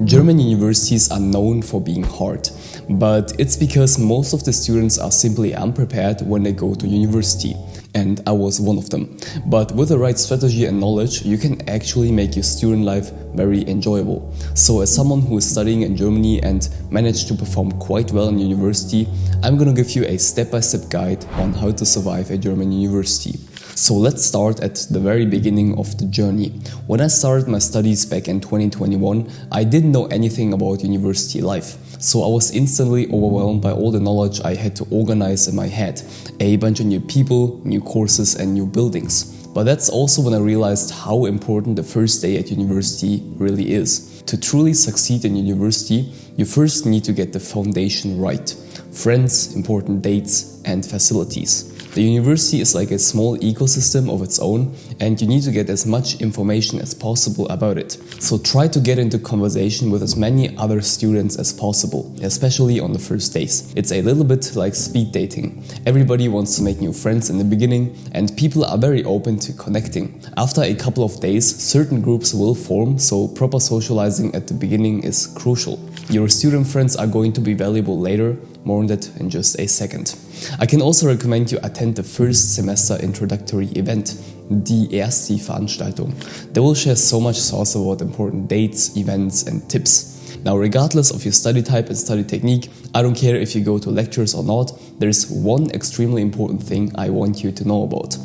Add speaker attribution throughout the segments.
Speaker 1: German universities are known for being hard, but it's because most of the students are simply unprepared when they go to university. And I was one of them. But with the right strategy and knowledge, you can actually make your student life very enjoyable. So as someone who is studying in Germany and managed to perform quite well in university, I'm gonna give you a step-by-step guide on how to survive a German university. So let's start at the very beginning of the journey. When I started my studies back in 2021, I didn't know anything about university life. So I was instantly overwhelmed by all the knowledge I had to organize in my head. A bunch of new people, new courses and new buildings. But that's also when I realized how important the first day at university really is. To truly succeed in university, you first need to get the foundation right. Friends, important dates and facilities. The university is like a small ecosystem of its own, and you need to get as much information as possible about it. So try to get into conversation with as many other students as possible, especially on the first days. It's a little bit like speed dating. Everybody wants to make new friends in the beginning, and people are very open to connecting. After a couple of days, certain groups will form, so proper socializing at the beginning is crucial. Your student friends are going to be valuable later, more on that in just a second. I can also recommend you attend the first semester introductory event, die erste Veranstaltung. They will share so much sauce about important dates, events and tips. Now, regardless of your study type and study technique, I don't care if you go to lectures or not, there's one extremely important thing I want you to know about.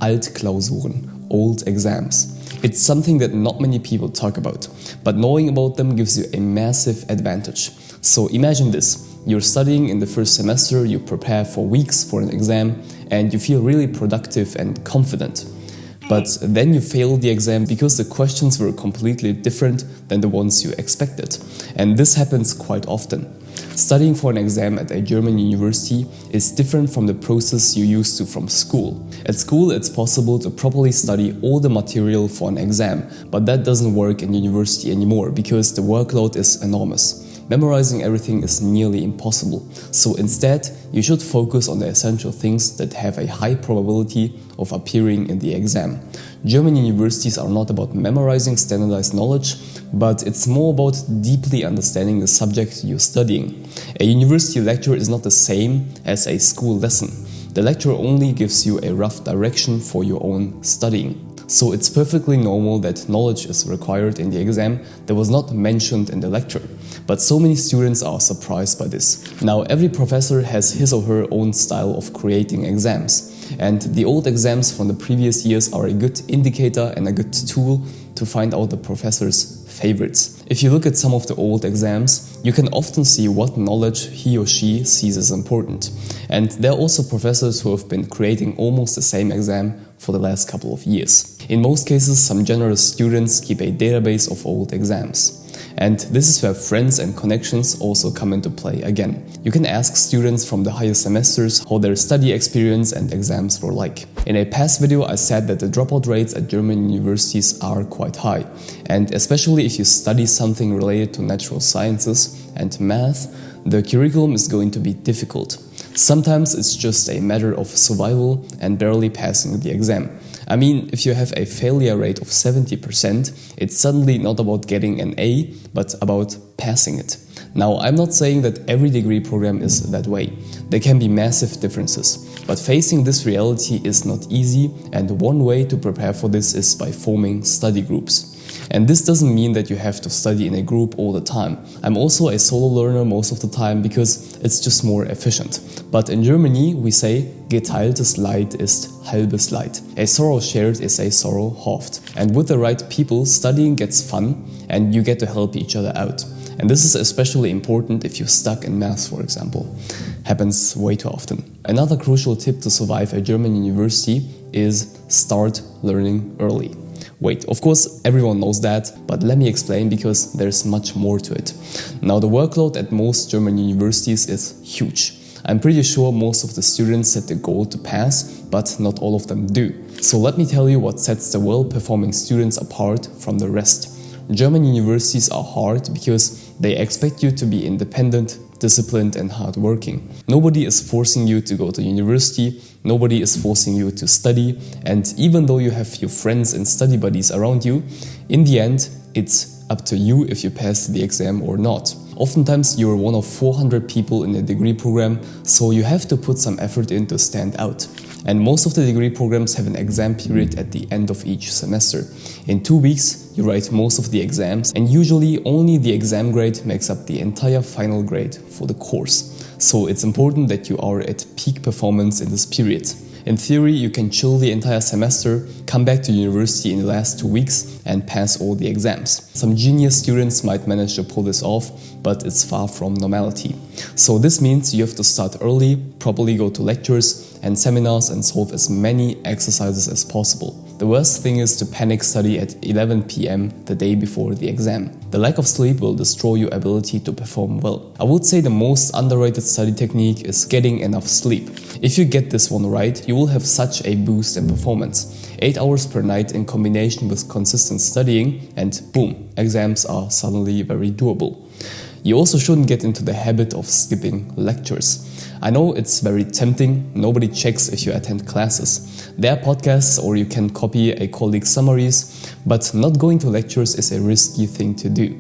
Speaker 1: Altklausuren, old exams. It's something that not many people talk about, but knowing about them gives you a massive advantage. So imagine this. You're studying in the first semester, you prepare for weeks for an exam, and you feel really productive and confident. But then you fail the exam because the questions were completely different than the ones you expected. And this happens quite often. Studying for an exam at a German university is different from the process you used to from school. At school, it's possible to properly study all the material for an exam, but that doesn't work in university anymore because the workload is enormous. Memorizing everything is nearly impossible, so instead, you should focus on the essential things that have a high probability of appearing in the exam. German universities are not about memorizing standardized knowledge, but it's more about deeply understanding the subject you're studying. A university lecture is not the same as a school lesson. The lecture only gives you a rough direction for your own studying. So it's perfectly normal that knowledge is required in the exam that was not mentioned in the lecture. But so many students are surprised by this. Now, every professor has his or her own style of creating exams. And the old exams from the previous years are a good indicator and a good tool to find out the professor's favorites. If you look at some of the old exams, you can often see what knowledge he or she sees as important. And there are also professors who have been creating almost the same exam for the last couple of years. In most cases, some generous students keep a database of old exams. And this is where friends and connections also come into play again. You can ask students from the higher semesters how their study experience and exams were like. In a past video, I said that the dropout rates at German universities are quite high. And especially if you study something related to natural sciences and math, the curriculum is going to be difficult. Sometimes it's just a matter of survival and barely passing the exam. I mean, if you have a failure rate of 70%, it's suddenly not about getting an A, but about passing it. Now, I'm not saying that every degree program is that way. There can be massive differences. But facing this reality is not easy, and one way to prepare for this is by forming study groups. And this doesn't mean that you have to study in a group all the time. I'm also a solo learner most of the time because it's just more efficient. But in Germany, we say, geteiltes Leid ist halbes Leid. A sorrow shared is a sorrow halved. And with the right people, studying gets fun and you get to help each other out. And this is especially important if you're stuck in maths, for example. Happens way too often. Another crucial tip to survive a German university is start learning early. Wait, of course everyone knows that, but let me explain because there's much more to it. Now, the workload at most German universities is huge. I'm pretty sure most of the students set the goal to pass, but not all of them do. So let me tell you what sets the well-performing students apart from the rest. German universities are hard because they expect you to be independent, disciplined and hardworking. Nobody is forcing you to go to university, nobody is forcing you to study, and even though you have your friends and study buddies around you, in the end, it's up to you if you pass the exam or not. Oftentimes you're one of 400 people in a degree program, so you have to put some effort in to stand out. And most of the degree programs have an exam period at the end of each semester. In 2 weeks, you write most of the exams, and usually only the exam grade makes up the entire final grade for the course. So it's important that you are at peak performance in this period. In theory, you can chill the entire semester, come back to university in the last 2 weeks and pass all the exams. Some genius students might manage to pull this off, but it's far from normality. So this means you have to start early, properly go to lectures and seminars and solve as many exercises as possible. The worst thing is to panic study at 11 p.m. the day before the exam. The lack of sleep will destroy your ability to perform well. I would say the most underrated study technique is getting enough sleep. If you get this one right, you will have such a boost in performance. 8 hours per night in combination with consistent studying and boom, exams are suddenly very doable. You also shouldn't get into the habit of skipping lectures. I know it's very tempting, nobody checks if you attend classes. There are podcasts or you can copy a colleague's summaries, but not going to lectures is a risky thing to do.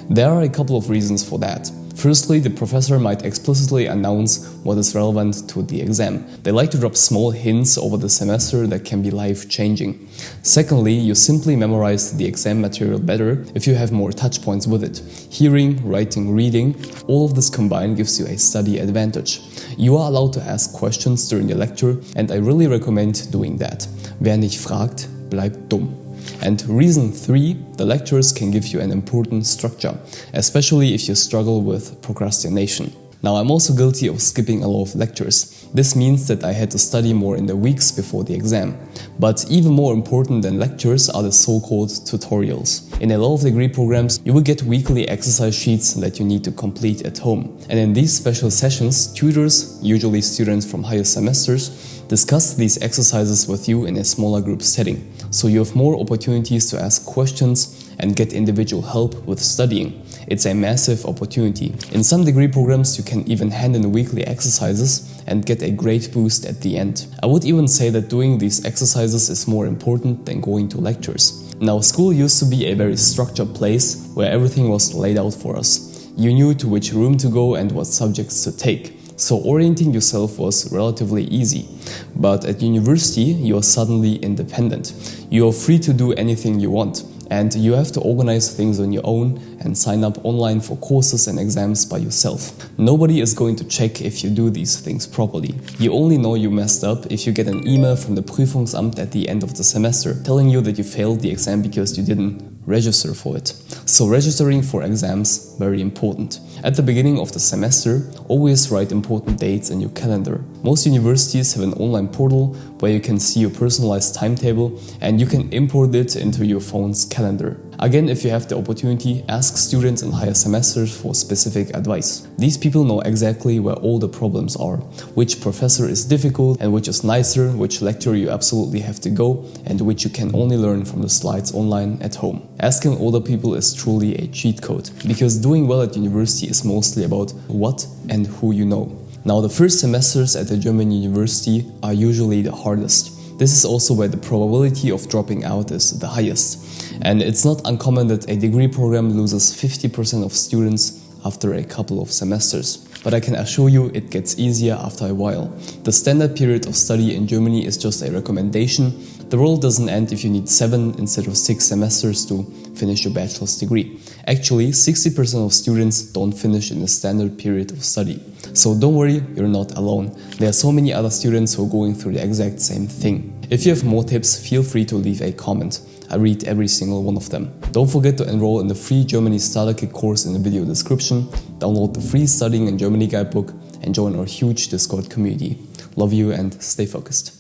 Speaker 1: There are a couple of reasons for that. Firstly, the professor might explicitly announce what is relevant to the exam. They like to drop small hints over the semester that can be life-changing. Secondly, you simply memorize the exam material better if you have more touch points with it. Hearing, writing, reading, all of this combined gives you a study advantage. You are allowed to ask questions during the lecture, and I really recommend doing that. Wer nicht fragt, bleibt dumm. And reason 3, the lectures can give you an important structure, especially if you struggle with procrastination. Now, I'm also guilty of skipping a lot of lectures. This means that I had to study more in the weeks before the exam. But even more important than lectures are the so-called tutorials. In a lot of degree programs, you will get weekly exercise sheets that you need to complete at home. And in these special sessions, tutors, usually students from higher semesters, discuss these exercises with you in a smaller group setting. So you have more opportunities to ask questions and get individual help with studying. It's a massive opportunity. In some degree programs, you can even hand in weekly exercises and get a great boost at the end. I would even say that doing these exercises is more important than going to lectures. Now, school used to be a very structured place where everything was laid out for us. You knew to which room to go and what subjects to take. So orienting yourself was relatively easy. But at university, you are suddenly independent. You are free to do anything you want. And you have to organize things on your own and sign up online for courses and exams by yourself. Nobody is going to check if you do these things properly. You only know you messed up if you get an email from the Prüfungsamt at the end of the semester telling you that you failed the exam because you didn't register for it. So registering for exams, very important. At the beginning of the semester, always write important dates in your calendar. Most universities have an online portal where you can see your personalized timetable and you can import it into your phone's calendar. Again, if you have the opportunity, ask students in higher semesters for specific advice. These people know exactly where all the problems are, which professor is difficult and which is nicer, which lecture you absolutely have to go, and which you can only learn from the slides online at home. Asking older people is truly a cheat code, because doing well at university is mostly about what and who you know. Now, the first semesters at a German university are usually the hardest. This is also where the probability of dropping out is the highest. And it's not uncommon that a degree program loses 50% of students after a couple of semesters. But I can assure you it gets easier after a while. The standard period of study in Germany is just a recommendation. The world doesn't end if you need 7 instead of 6 semesters to finish your bachelor's degree. Actually, 60% of students don't finish in the standard period of study. So don't worry, you're not alone. There are so many other students who are going through the exact same thing. If you have more tips, feel free to leave a comment. I read every single one of them. Don't forget to enroll in the free Germany Starter Kit course in the video description, download the free Studying in Germany Guidebook, and join our huge Discord community. Love you and stay focused.